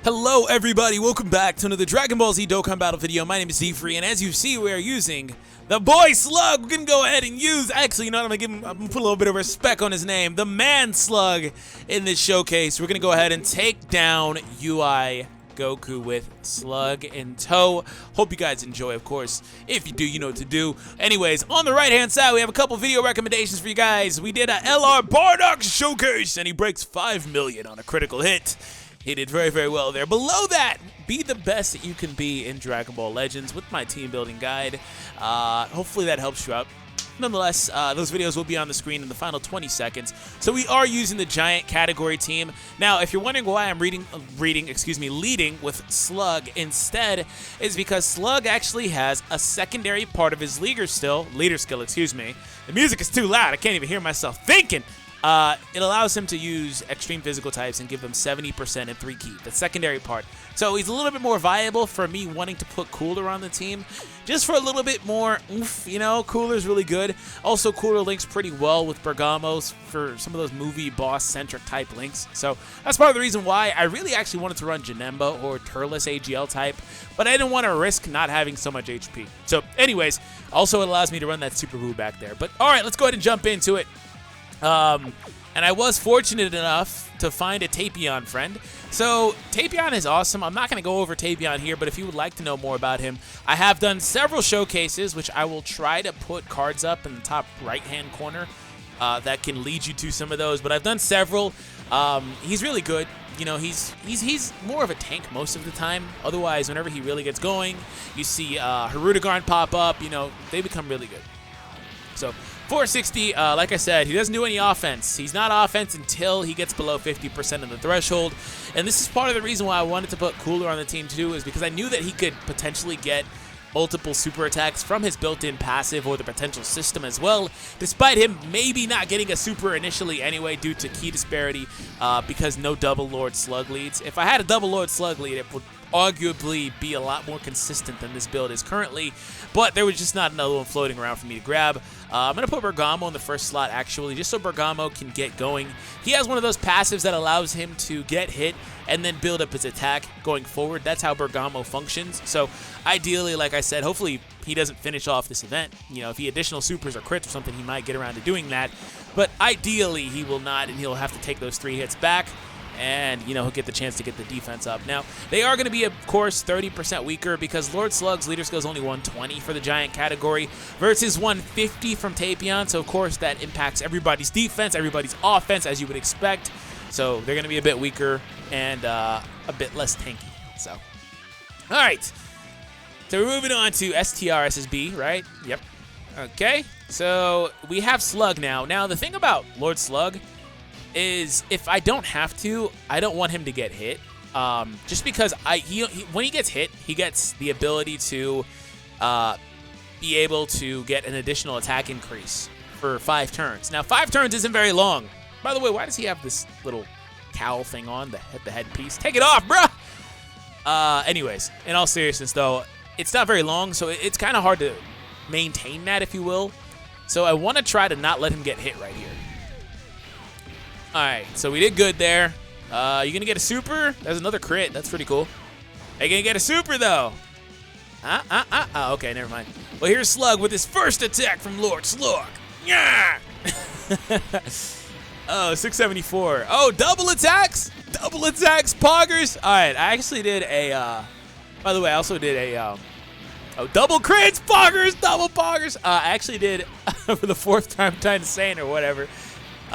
Hello everybody, welcome back to another Dragon Ball Z Dokkan Battle video. My name is Z-Free, and as you see, we are using the boy Slug. We're gonna go ahead and use, actually, you know what, I'm gonna put a little bit of respect on his name, the man Slug in this showcase. We're gonna go ahead and take down UI Goku with Slug in tow. Hope you guys enjoy, of course. If you do, you know what to do. Anyways, on the right-hand side, we have a couple video recommendations for you guys. We did a LR Bardock showcase, and he breaks 5 million on a critical hit. He did very, very well there. Below that, be the best that you can be in Dragon Ball Legends with my team building guide. Hopefully that helps you out. Nonetheless, those videos will be on the screen in the final 20 seconds. So we are using the giant category team. Now, if you're wondering why I'm leading with Slug instead, is because Slug actually has a secondary part of his leader skill. The music is too loud. I can't even hear myself thinking. It allows him to use extreme physical types and give them 70% in 3 ki, the secondary part. So he's a little bit more viable for me wanting to put Cooler on the team, just for a little bit more oomph, you know. Cooler's really good. Also, Cooler links pretty well with Bergamo's for some of those movie boss-centric type links. So that's part of the reason why I really actually wanted to run Janemba or Turles AGL type, but I didn't want to risk not having so much HP. So anyways, also it allows me to run that Super Buu back there. But all right, let's go ahead and jump into it. And I was fortunate enough to find a Tapion friend. So Tapion is awesome. I'm not going to go over Tapion here, but if you would like to know more about him, I have done several showcases, which I will try to put cards up in the top right-hand corner that can lead you to some of those. But I've done several. He's really good. You know, he's more of a tank most of the time. Otherwise, whenever he really gets going, you see Hirudegarn pop up. You know, they become really good. So 460, like I said, he doesn't do any offense. He's not offense until he gets below 50% of the threshold. And this is part of the reason why I wanted to put Cooler on the team too, is because I knew that he could potentially get multiple super attacks from his built-in passive or the potential system as well, despite him maybe not getting a super initially anyway due to key disparity because no double Lord Slug leads. If I had a double Lord Slug lead, it would arguably be a lot more consistent than this build is currently, but there was just not another one floating around for me to grab. I'm going to put Bergamo in the first slot, actually, just so Bergamo can get going. He has one of those passives that allows him to get hit and then build up his attack going forward. That's how Bergamo functions. So ideally, like I said, hopefully he doesn't finish off this event. You know, if he additional supers or crits or something, he might get around to doing that. But ideally, he will not, and he'll have to take those 3 hits back. And, you know, he'll get the chance to get the defense up. Now, they are going to be, of course, 30% weaker because Lord Slug's leader skill is only 120 for the giant category versus 150 from Tapion. So, of course, that impacts everybody's defense, everybody's offense, as you would expect. So, they're going to be a bit weaker and a bit less tanky. So, all right. So, we're moving on to STR SSB, right? Yep. Okay. So, we have Slug now. Now, the thing about Lord Slug is if I don't have to, I don't want him to get hit. Just because when he gets hit, he gets the ability to be able to get an additional attack increase for 5 turns. Now, 5 turns isn't very long. By the way, why does he have this little cowl thing on, the headpiece? Take it off, bruh! Anyways, in all seriousness, though, it's not very long, so it's kind of hard to maintain that, if you will. So I want to try to not let him get hit right here. All right, so we did good there. You going to get a super? That's another crit. That's pretty cool. Are you going to get a super, though? Okay, never mind. Well, here's Slug with his first attack from Lord Slug. Yeah! Oh, 674. Oh, double attacks? Double attacks, poggers. All right, I actually did a, by the way, I also did a, double crits, poggers, double poggers. I actually did, for the 4th time trying to say it or whatever,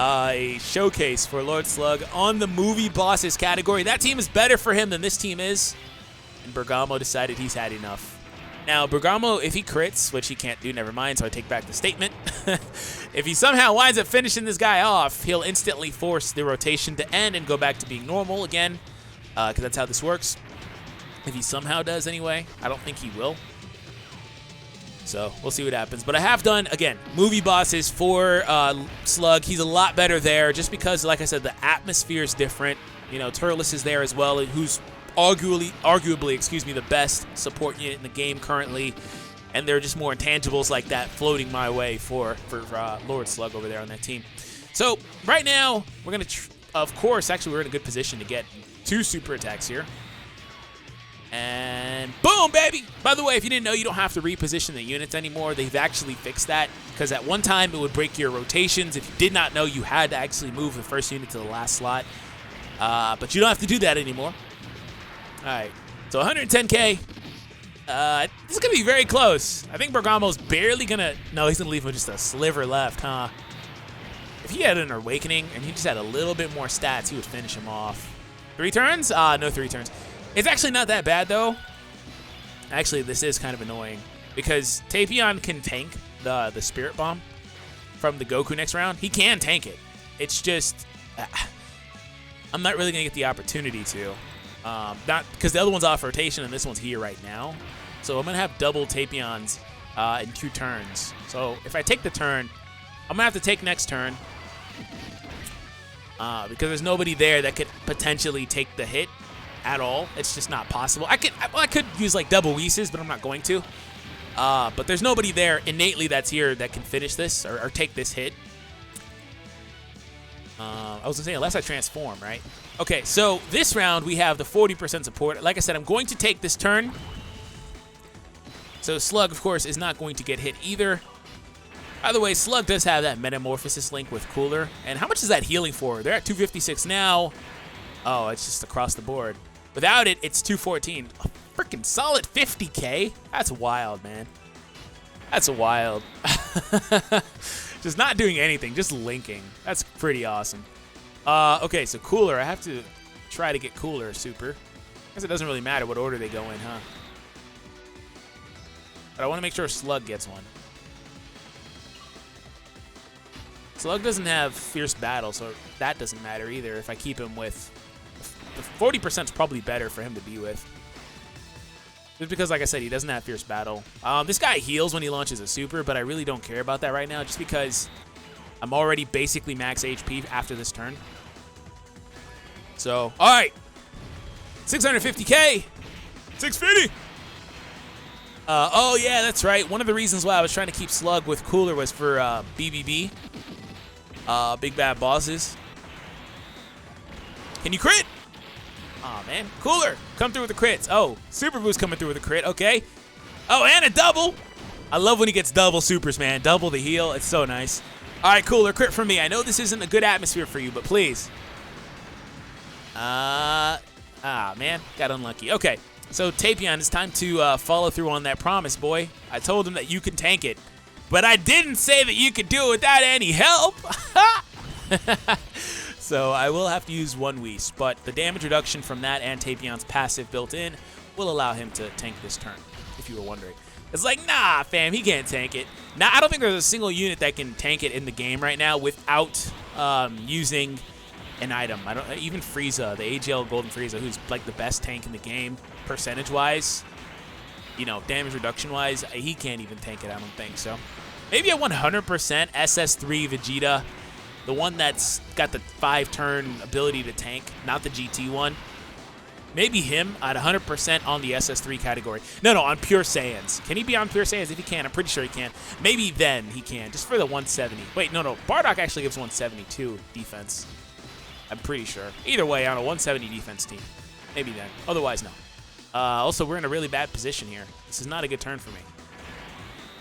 a showcase for Lord Slug on the movie bosses category. That team is better for him than this team is, and Bergamo decided he's had enough. Now, Bergamo, if he crits, which he can't do, never mind, so I take back the statement. If he somehow winds up finishing this guy off, he'll instantly force the rotation to end and go back to being normal again, because that's how this works. If he somehow does anyway, I don't think he will. So we'll see what happens. But I have done, again, movie bosses for Slug. He's a lot better there just because, like I said, the atmosphere is different. You know, Turles is there as well, who's arguably, the best support unit in the game currently. And there are just more intangibles like that floating my way for Lord Slug over there on that team. So right now, we're going to, of course, actually we're in a good position to get 2 super attacks here. And boom, baby! By the way, if you didn't know, you don't have to reposition the units anymore. They've actually fixed that, because at one time it would break your rotations. If you did not know, you had to actually move the first unit to the last slot. But you don't have to do that anymore. Alright, so 110k. This is going to be very close. I think Bergamo's barely going to... No, he's going to leave with just a sliver left, huh? If he had an Awakening and he just had a little bit more stats, he would finish him off. 3 turns? No 3 turns. It's actually not that bad, though. Actually, this is kind of annoying, because Tapion can tank the Spirit Bomb from the Goku next round. He can tank it. It's just... I'm not really going to get the opportunity to. Not because the other one's off rotation and this one's here right now. So I'm going to have double Tapions in 2 turns. So if I take the turn, I'm going to have to take next turn. Because there's nobody there that could potentially take the hit at all. It's just not possible. I could use like double Whis, but I'm not going to. But there's nobody there innately that's here that can finish this or take this hit. I was going to say, unless I transform, right? Okay, so this round we have the 40% support. Like I said, I'm going to take this turn. So Slug, of course, is not going to get hit either. By the way, Slug does have that Metamorphosis link with Cooler. And how much is that healing for? They're at 256 now. Oh, it's just across the board. Without it, it's 214. A freaking solid 50k? That's wild, man. That's wild. Just not doing anything, just linking. That's pretty awesome. Okay, so Cooler. I have to try to get Cooler super. I guess it doesn't really matter what order they go in, huh? But I want to make sure Slug gets one. Slug doesn't have Fierce Battle, so that doesn't matter either if I keep him with... The 40% is probably better for him to be with. Just because, like I said, he doesn't have Fierce Battle. This guy heals when he launches a super, but I really don't care about that right now, just because I'm already basically max HP after this turn. So, alright. 650k! 650! Oh, yeah, that's right. One of the reasons why I was trying to keep Slug with Cooler was for BBB. Big Bad Bosses. Can you crit? Aw, man. Cooler, come through with the crits. Oh, Super Boost coming through with a crit. Okay. Oh, and a double. I love when he gets double supers, man. Double the heal. It's so nice. All right, Cooler, crit for me. I know this isn't a good atmosphere for you, but please. Man. Got unlucky. Okay. So, Tapion, it's time to follow through on that promise, boy. I told him that you can tank it. But I didn't say that you could do it without any help. So I will have to use one Whis, but the damage reduction from that and Tapion's passive built in will allow him to tank this turn, if you were wondering. It's like, nah, fam, he can't tank it. Now, I don't think there's a single unit that can tank it in the game right now without using an item. Even Frieza, the AGL Golden Frieza, who's like the best tank in the game, percentage-wise, you know, damage reduction-wise, he can't even tank it, I don't think so. Maybe a 100% SS3 Vegeta, the one that's got the 5-turn ability to tank, not the GT one. Maybe him at 100% on the SS3 category. No, on Pure Saiyans. Can he be on Pure Saiyans? If he can, I'm pretty sure he can. Maybe then he can, just for the 170. Wait, no. Bardock actually gives 172 defense. I'm pretty sure. Either way, on a 170 defense team. Maybe then. Otherwise, no. Also, we're in a really bad position here. This is not a good turn for me.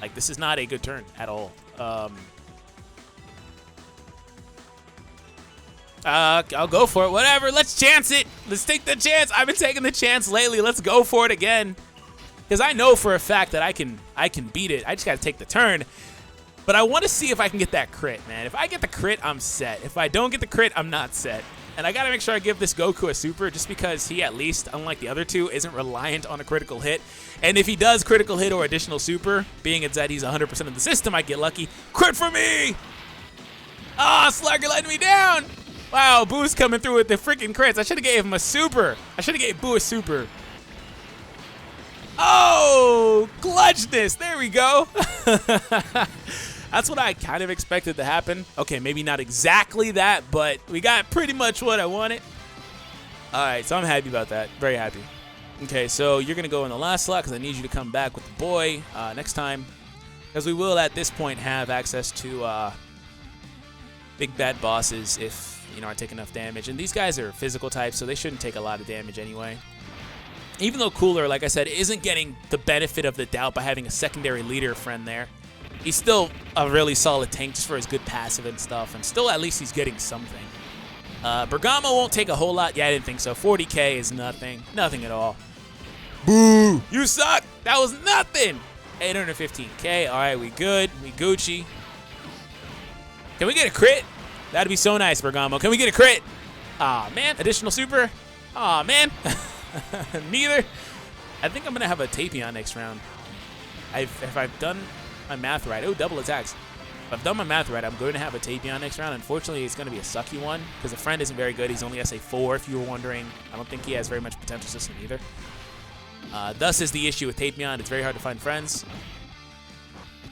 Like, this is not a good turn at all. I'll go for it. Whatever. Let's chance it. Let's take the chance. I've been taking the chance lately. Let's go for it again. Because I know for a fact that I can beat it. I just got to take the turn. But I want to see if I can get that crit, man. If I get the crit, I'm set. If I don't get the crit, I'm not set. And I got to make sure I give this Goku a super just because he, at least, unlike the other two, isn't reliant on a critical hit. And if he does critical hit or additional super, being it's that he's 100% of the system, I get lucky. Crit for me! Ah, Slug, you're letting me down! Wow, Boo's coming through with the freaking crits. I should have gave him a super. I should have gave Boo a super. Oh, clutchness. There we go. That's what I kind of expected to happen. Okay, maybe not exactly that, but we got pretty much what I wanted. All right, so I'm happy about that. Very happy. Okay, so you're going to go in the last slot because I need you to come back with the boy next time. Because we will, at this point, have access to big bad bosses if, you know, I take enough damage. And these guys are physical types, so they shouldn't take a lot of damage anyway. Even though Cooler, like I said, isn't getting the benefit of the doubt by having a secondary leader friend there, he's still a really solid tank just for his good passive and stuff, and still at least he's getting something. Bergamo won't take a whole lot. Yeah, I didn't think so. 40k is nothing. Nothing at all. Boo! You suck! That was nothing! 815k. All right, we good. We Gucci. Can we get a crit? That'd be so nice, Bergamo. Can we get a crit? Aw, man. Additional super? Aw, man. Neither. I think I'm going to have a Tapion next round. If I've done my math right. Oh, double attacks. If I've done my math right, I'm going to have a Tapion next round. Unfortunately, it's going to be a sucky one because the friend isn't very good. He's only SA4, if you were wondering. I don't think he has very much potential system either. Thus is the issue with Tapion. It's very hard to find friends.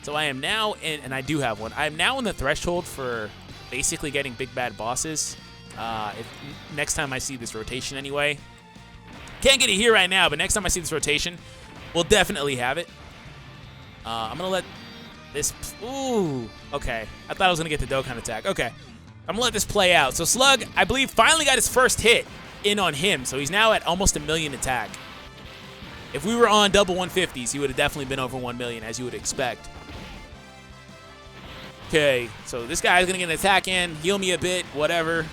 So I am now in, and I do have one. I am now in the threshold for basically getting big bad bosses. Next time I see this rotation anyway. Can't get it here right now, but next time I see this rotation, we'll definitely have it. I'm going to let this... Ooh, okay. I thought I was going to get the Dokkan attack. Okay. I'm going to let this play out. So Slug, I believe, finally got his first hit in on him. So he's now at almost 1 million attack. If we were on double 150s, he would have definitely been over 1 million, as you would expect. Okay, so this guy's going to get an attack in, heal me a bit, whatever.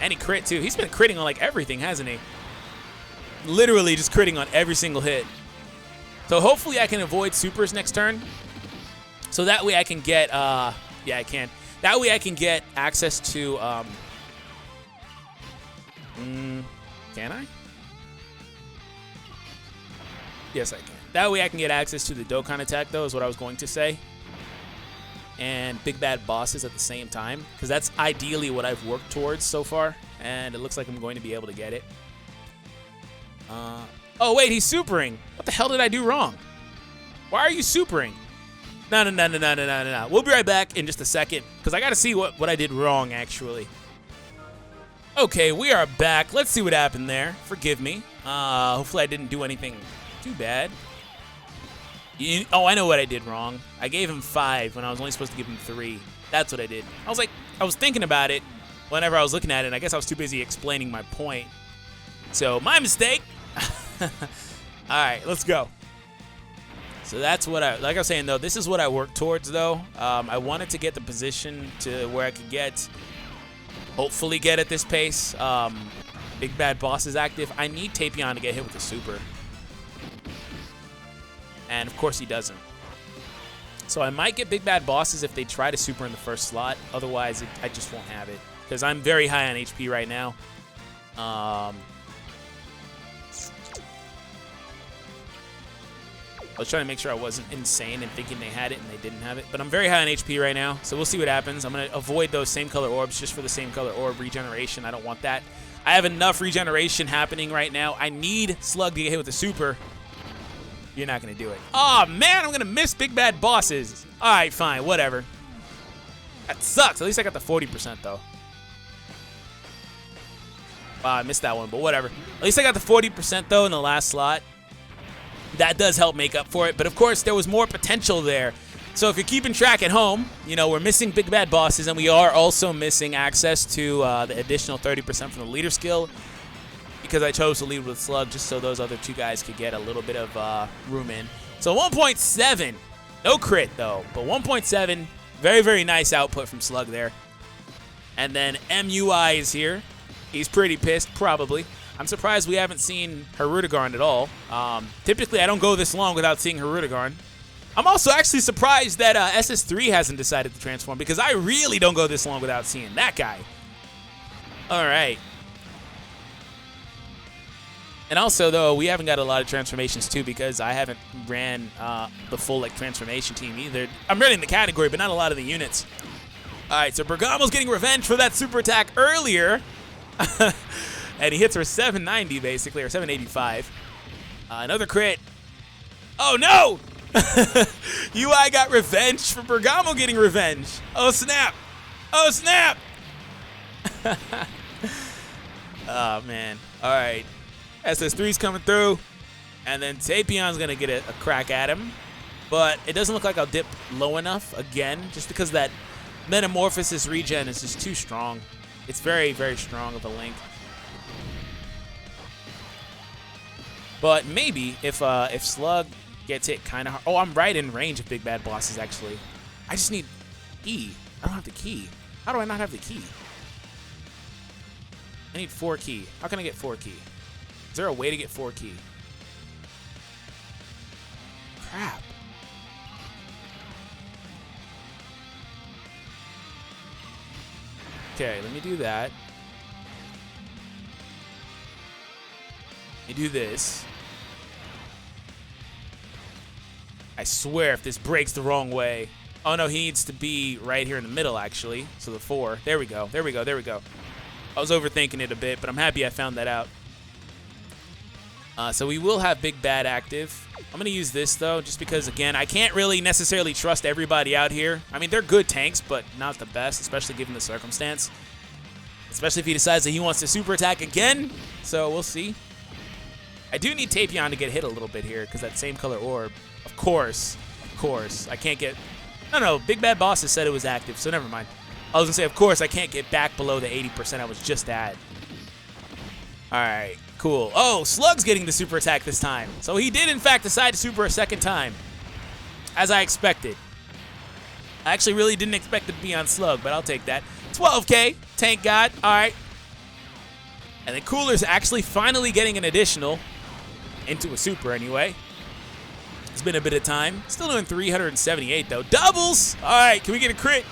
And he crit, too. He's been critting on, like, everything, hasn't he? Literally just critting on every single hit. So hopefully I can avoid supers next turn. So that way I can get, yeah, I can. That way I can get access to, can I? Yes, I can. That way I can get access to the Dokkan attack, though, is what I was going to say. And big bad bosses at the same time, because that's ideally what I've worked towards so far, and it looks like I'm going to be able to get it. Oh, wait, he's supering. What the hell did I do wrong? Why are you supering? No. We'll be right back in just a second, because I got to see what I did wrong, actually. Okay, we are back. Let's see what happened there. Forgive me. Hopefully I didn't do anything too bad. Oh, I know what I did wrong. I gave him 5 when I was only supposed to give him 3. That's what I did. I was thinking about it whenever I was looking at it, and I guess I was too busy explaining my point. So, my mistake. Alright, let's go. So that's what like I was saying, though, this is what I worked towards, though. I wanted to get the position to where I could hopefully get at this pace. Big Bad Boss is active. I need Tapion to get hit with a super. And, of course, he doesn't. So I might get Big Bad Bosses if they try to super in the first slot. Otherwise, I just won't have it. Because I'm very high on HP right now. I was trying to make sure I wasn't insane and thinking they had it and they didn't have it. But I'm very high on HP right now, so we'll see what happens. I'm going to avoid those same color orbs just for the same color orb regeneration. I don't want that. I have enough regeneration happening right now. I need Slug to get hit with a super. You're not going to do it. Oh, man, I'm going to miss Big Bad Bosses. All right, fine, whatever. That sucks. At least I got the 40%, though. Wow, I missed that one, but whatever. At least I got the 40%, though, in the last slot. That does help make up for it. But, of course, there was more potential there. So if you're keeping track at home, you know, we're missing Big Bad Bosses, and we are also missing access to the additional 30% from the leader skill. Because I chose to lead with Slug just so those other two guys could get a little bit of room in. So 1.7. No crit, though. But 1.7. Very, very nice output from Slug there. And then MUI is here. He's pretty pissed, probably. I'm surprised we haven't seen Hirudegarn at all. Typically, I don't go this long without seeing Hirudegarn. I'm also actually surprised that SS3 hasn't decided to transform, because I really don't go this long without seeing that guy. All right. And also, though, we haven't got a lot of transformations, too, because I haven't ran the full transformation team either. I'm running the category, but not a lot of the units. All right, so Bergamo's getting revenge for that super attack earlier. And he hits for 790, basically, or 785. Another crit. Oh, no! UI got revenge for Bergamo getting revenge. Oh, snap. Oh, snap. Oh, man. All right. SS3's coming through. And then Tapion's going to get a crack at him. But it doesn't look like I'll dip low enough again, just because that Metamorphosis regen is just too strong. It's very, very strong of a link. But maybe if Slug gets hit kind of hard. Oh, I'm right in range of big bad bosses, actually. I just need E. I don't have the key. How do I not have the key? I need 4 key. How can I get 4 key? Is there a way to get 4 key? Crap. Okay, let me do that. Let me do this. I swear if this breaks the wrong way. Oh no, he needs to be right here in the middle, actually. So the 4. There we go. There we go. There we go. I was overthinking it a bit, but I'm happy I found that out. So we will have Big Bad active. I'm going to use this, though, just because, again, I can't really necessarily trust everybody out here. I mean, they're good tanks, but not the best, especially given the circumstance. Especially if he decides that he wants to super attack again. So we'll see. I do need Tapion to get hit a little bit here, because that same color orb, of course, I can't get... No, Big Bad Boss has said it was active, so never mind. I was going to say, of course, I can't get back below the 80% I was just at. All right, cool. Oh, Slug's getting the super attack this time. So he did, in fact, decide to super a second time, as I expected. I actually really didn't expect it to be on Slug, but I'll take that. 12K, Tank God. All right. And then Cooler's actually finally getting an additional into a super anyway. It's been a bit of time. Still doing 378, though. Doubles! All right, can we get a crit?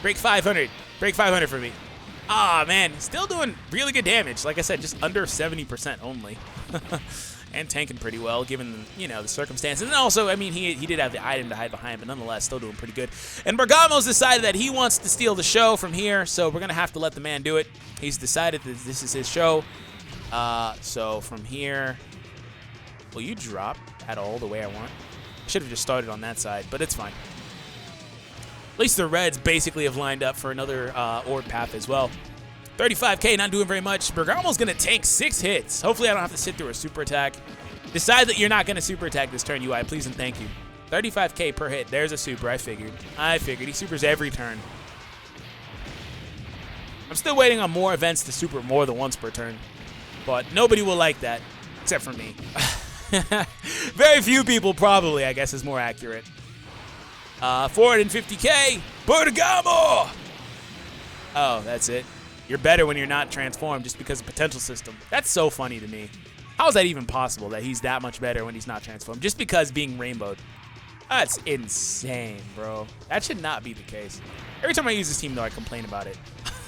Break 500. Break 500 for me. Ah, man. Still doing really good damage. Like I said, just under 70% only. And tanking pretty well, given, you know, the circumstances. And also, I mean, he did have the item to hide behind, but nonetheless, still doing pretty good. And Bergamo's decided that he wants to steal the show from here, so we're going to have to let the man do it. He's decided that this is his show. So from here, will you drop at all the way I want? I should have just started on that side, but it's fine. At least the Reds basically have lined up for another orb path as well. 35K, not doing very much. Bergamo's going to tank 6 hits. Hopefully I don't have to sit through a super attack. Decide that you're not going to super attack this turn, UI. Please and thank you. 35K per hit. There's a super. I figured. He supers every turn. I'm still waiting on more events to super more than once per turn. But nobody will like that, except for me. Very few people probably, I guess, is more accurate. 450K, Bergamo! Oh, that's it. You're better when you're not transformed just because of potential system. That's so funny to me. How is that even possible that he's that much better when he's not transformed? Just because being rainbowed. That's insane, bro. That should not be the case. Every time I use this team, though, I complain about it.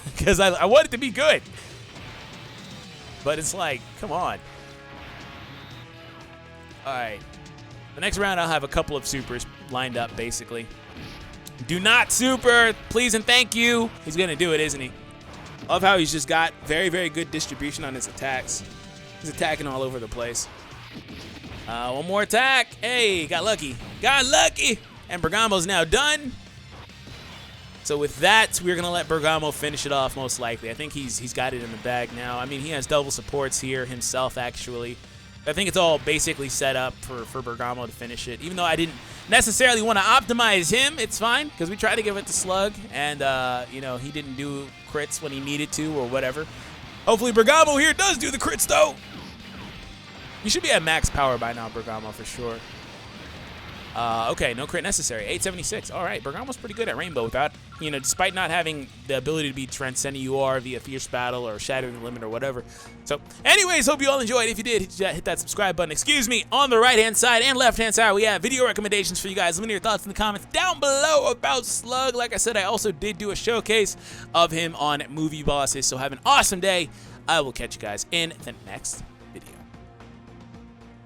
Because I want it to be good. But it's like, come on. All right. The next round, I'll have a couple of supers lined up, basically. Do not super, please and thank you. He's going to do it, isn't he? Love how he's just got very, very good distribution on his attacks. He's attacking all over the place. One more attack. Hey, got lucky. Got lucky. And Bergamo's now done. So with that, we're going to let Bergamo finish it off most likely. I think he's got it in the bag now. I mean, he has double supports here himself, actually. I think it's all basically set up for Bergamo to finish it. Even though I didn't necessarily want to optimize him, it's fine, because we tried to give it to Slug, and, you know, he didn't do crits when he needed to or whatever. Hopefully Bergamo here does do the crits, though. You should be at max power by now, Bergamo, for sure. Okay, no crit necessary. 876. All right, Bergamo's pretty good at Rainbow without, you know, despite not having the ability to be Transcending UR via Fierce Battle or Shattering the Limit or whatever. So, anyways, hope you all enjoyed. If you did, hit that subscribe button. Excuse me, on the right-hand side and left-hand side, we have video recommendations for you guys. Let me know your thoughts in the comments down below about Slug. Like I said, I also did do a showcase of him on Movie Bosses. So have an awesome day. I will catch you guys in the next